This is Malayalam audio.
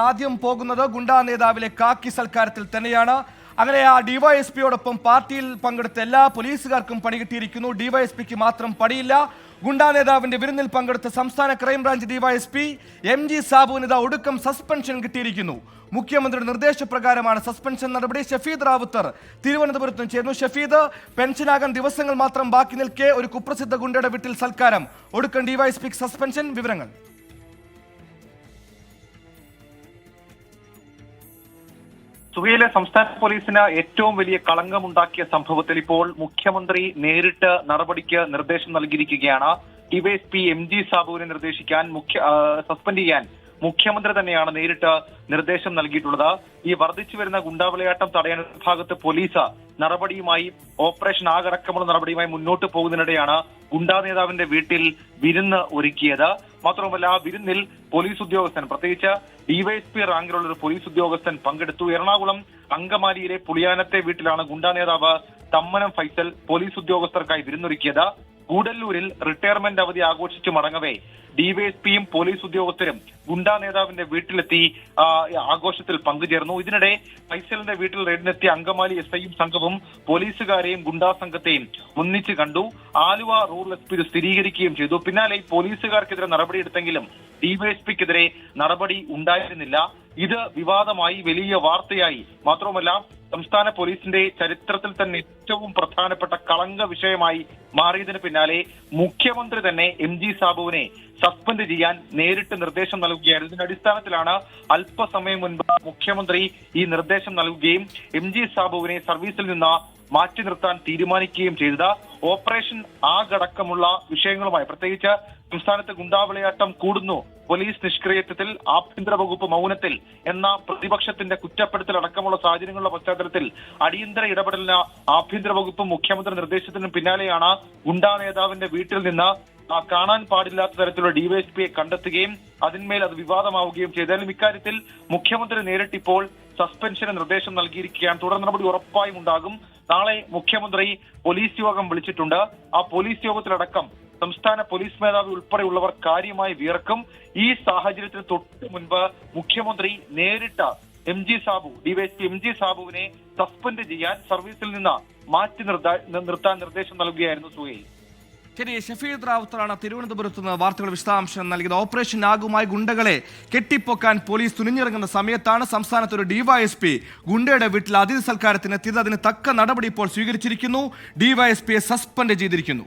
ആദ്യം പോകുന്നത് ഗുണ്ടാ നേതാവിലെ കാക്കി സൽക്കാരത്തിൽ തന്നെയാണ്. അങ്ങനെ ആ ഡിവൈഎസ്പിയോടൊപ്പം പാർട്ടിയിൽ പങ്കെടുത്ത എല്ലാ പോലീസുകാർക്കും പണി കിട്ടിയിരിക്കുന്നു. ഡിവൈഎസ്പിക്ക് മാത്രം പണിയില്ല. ഗുണ്ടാ നേതാവിന്റെ വിരുന്നിൽ പങ്കെടുത്ത സംസ്ഥാന ക്രൈംബ്രാഞ്ച് ഡിവൈഎസ്പി MG സാബുവിന് ഒടുക്കം സസ്പെൻഷൻ കിട്ടിയിരിക്കുന്നു. മുഖ്യമന്ത്രിയുടെ നിർദ്ദേശപ്രകാരമാണ് സസ്പെൻഷൻ നടപടി. ഷഫീദ് റാവുത്തർ തിരുവനന്തപുരത്ത് ചേർന്നു. ഷഫീദ്, പെൻഷനാകാൻ ദിവസങ്ങൾ മാത്രം ബാക്കി നിൽക്കെ ഒരു കുപ്രസിദ്ധ ഗുണ്ടയുടെ വീട്ടിൽ സൽക്കാരം, ഒടുക്കം ഡിവൈഎസ്പിക്ക് സസ്പെൻഷൻ, വിവരങ്ങൾ? സുഹൈലെ, സംസ്ഥാന പോലീസിന് ഏറ്റവും വലിയ കളങ്കമുണ്ടാക്കിയ സംഭവത്തിൽ ഇപ്പോൾ മുഖ്യമന്ത്രി നേരിട്ട് നടപടിക്ക് നിർദ്ദേശം നൽകിയിരിക്കുകയാണ്. ഡിവൈഎസ്പി MG സാബുവിനെ സസ്പെൻഡ് ചെയ്യാൻ മുഖ്യമന്ത്രി തന്നെയാണ് നേരിട്ട് നിർദ്ദേശം നൽകിയിട്ടുള്ളത്. ഈ വർദ്ധിച്ചു വരുന്ന ഗുണ്ടാവിളയാട്ടം തടയാൻ ഭാഗത്ത് പോലീസ് നടപടിയുമായി, ഓപ്പറേഷൻ ആകടക്കമുള്ള നടപടിയുമായി മുന്നോട്ട് പോകുന്നതിനിടെയാണ് ഗുണ്ടാ നേതാവിന്റെ വീട്ടിൽ വിരുന്ന് ഒരുക്കിയത്. മാത്രമല്ല, ആ വിരുന്നിൽ പോലീസ് ഉദ്യോഗസ്ഥൻ, പ്രത്യേകിച്ച് ഡിവൈഎസ്പി റാങ്കിലുള്ള ഒരു പോലീസ് ഉദ്യോഗസ്ഥൻ പങ്കെടുത്തു. എറണാകുളം അങ്കമാലിയിലെ പുളിയാനത്തെ വീട്ടിലാണ് ഗുണ്ടാ നേതാവ് തമ്മനം ഫൈസൽ പോലീസ് ഉദ്യോഗസ്ഥർക്കായി വിരുന്നൊരുക്കിയത്. ഗൂഡല്ലൂരിൽ റിട്ടയർമെന്റ് അവധി ആഘോഷിച്ച് മടങ്ങവേ ഡിവൈഎസ്പിയും പോലീസ് ഉദ്യോഗസ്ഥരും ഗുണ്ടാ നേതാവിന്റെ വീട്ടിലെത്തി ആഘോഷത്തിൽ പങ്കുചേർന്നു. ഇതിനിടെ ഫൈസലിന്റെ വീട്ടിൽ റെയ്ഡിനെത്തിയ അങ്കമാലി SIയും സംഘവും പോലീസുകാരെയും ഗുണ്ടാ സംഘത്തെയും ഒന്നിച്ച് കണ്ടു. ആലുവ റൂറൽ SP ഇത് സ്ഥിരീകരിക്കുകയും ചെയ്തു. പിന്നാലെ പോലീസുകാർക്കെതിരെ നടപടിയെടുത്തെങ്കിലും ഡിവൈഎസ്പിക്കെതിരെ നടപടി ഉണ്ടായിരുന്നില്ല. ഇത് വിവാദമായി, വലിയ വാർത്തയായി. മാത്രവുമല്ല, സംസ്ഥാന പോലീസിന്റെ ചരിത്രത്തിൽ തന്നെ ഏറ്റവും പ്രധാനപ്പെട്ട കളങ്ക വിഷയമായി മാറിയതിന് പിന്നാലെ മുഖ്യമന്ത്രി തന്നെ MG സാബുവിനെ സസ്പെൻഡ് ചെയ്യാൻ നേരിട്ട് നിർദ്ദേശം നൽകുകയായിരുന്നു. ഇതിന്റെ അടിസ്ഥാനത്തിലാണ് അല്പസമയം മുൻപ് മുഖ്യമന്ത്രി ഈ നിർദ്ദേശം നൽകുകയും MG സാബുവിനെ സർവീസിൽ നിന്ന് മാറ്റി നിർത്താൻ തീരുമാനിക്കുകയും ചെയ്തത്. ഓപ്പറേഷൻ ആകടക്കമുള്ള വിഷയങ്ങളുമായി, പ്രത്യേകിച്ച് സംസ്ഥാനത്ത് ഗുണ്ടാവിളയാട്ടം കൂടുന്നു, പോലീസ് നിഷ്ക്രിയത്വത്തിൽ, ആഭ്യന്തര വകുപ്പ് മൗനത്തിൽ എന്ന പ്രതിപക്ഷത്തിന്റെ കുറ്റപ്പെടുത്തൽ അടക്കമുള്ള സാഹചര്യങ്ങളുടെ പശ്ചാത്തലത്തിൽ അടിയന്തര ഇടപെടലിന് ആഭ്യന്തര വകുപ്പും മുഖ്യമന്ത്രി നിർദ്ദേശത്തിനും പിന്നാലെയാണ് ഗുണ്ടാ നേതാവിന്റെ വീട്ടിൽ നിന്ന് കാണാൻ പാടില്ലാത്ത തരത്തിലുള്ള ഡിവൈഎസ്പിയെ കണ്ടെത്തുകയും അതിന്മേൽ അത് വിവാദമാവുകയും ചെയ്താലും ഇക്കാര്യത്തിൽ മുഖ്യമന്ത്രി നേരിട്ടിപ്പോൾ സസ്പെൻഷന് നിർദ്ദേശം നൽകിയിരിക്കുകയാണ്. തുടർ നടപടി ഉറപ്പായും ഉണ്ടാകും. നാളെ മുഖ്യമന്ത്രി പോലീസ് യോഗം വിളിച്ചിട്ടുണ്ട്. ആ പോലീസ് യോഗത്തിലടക്കം സംസ്ഥാന പോലീസ് മേധാവി ഉൾപ്പെടെയുള്ളവർ കാര്യമായി വിയർക്കും. ഈ സാഹചര്യത്തിന് തൊട്ട് മുൻപ് മുഖ്യമന്ത്രി നേരിട്ട് ഡിവൈഎസ്പി MG സാബുവിനെ സസ്പെൻഡ് ചെയ്യാൻ, സർവീസിൽ നിന്ന് മാറ്റി നിർത്താൻ നിർദ്ദേശം നൽകുകയായിരുന്നു. സുഹൈൽ, ശരി. ഷഫീദ് റാവുത്തറാണ് തിരുവനന്തപുരത്ത് നിന്ന് വാർത്തകൾ വിശദാംശം നൽകിയത്. ഓപ്പറേഷൻ നാഗുമായി ഗുണ്ടകളെ കെട്ടിപ്പൊക്കാൻ പോലീസ് തുനിഞ്ഞിറങ്ങുന്ന സമയത്താണ് സംസ്ഥാനത്ത് ഒരു ഡിവൈഎസ്പി ഗുണ്ടയുടെ വീട്ടിൽ അതിഥി സൽക്കാരത്തിനെത്തിയത്. അതിന് തക്ക നടപടി ഇപ്പോൾ സ്വീകരിച്ചിരിക്കുന്നു. ഡിവൈഎസ്പിയെ സസ്പെൻഡ് ചെയ്തിരിക്കുന്നു.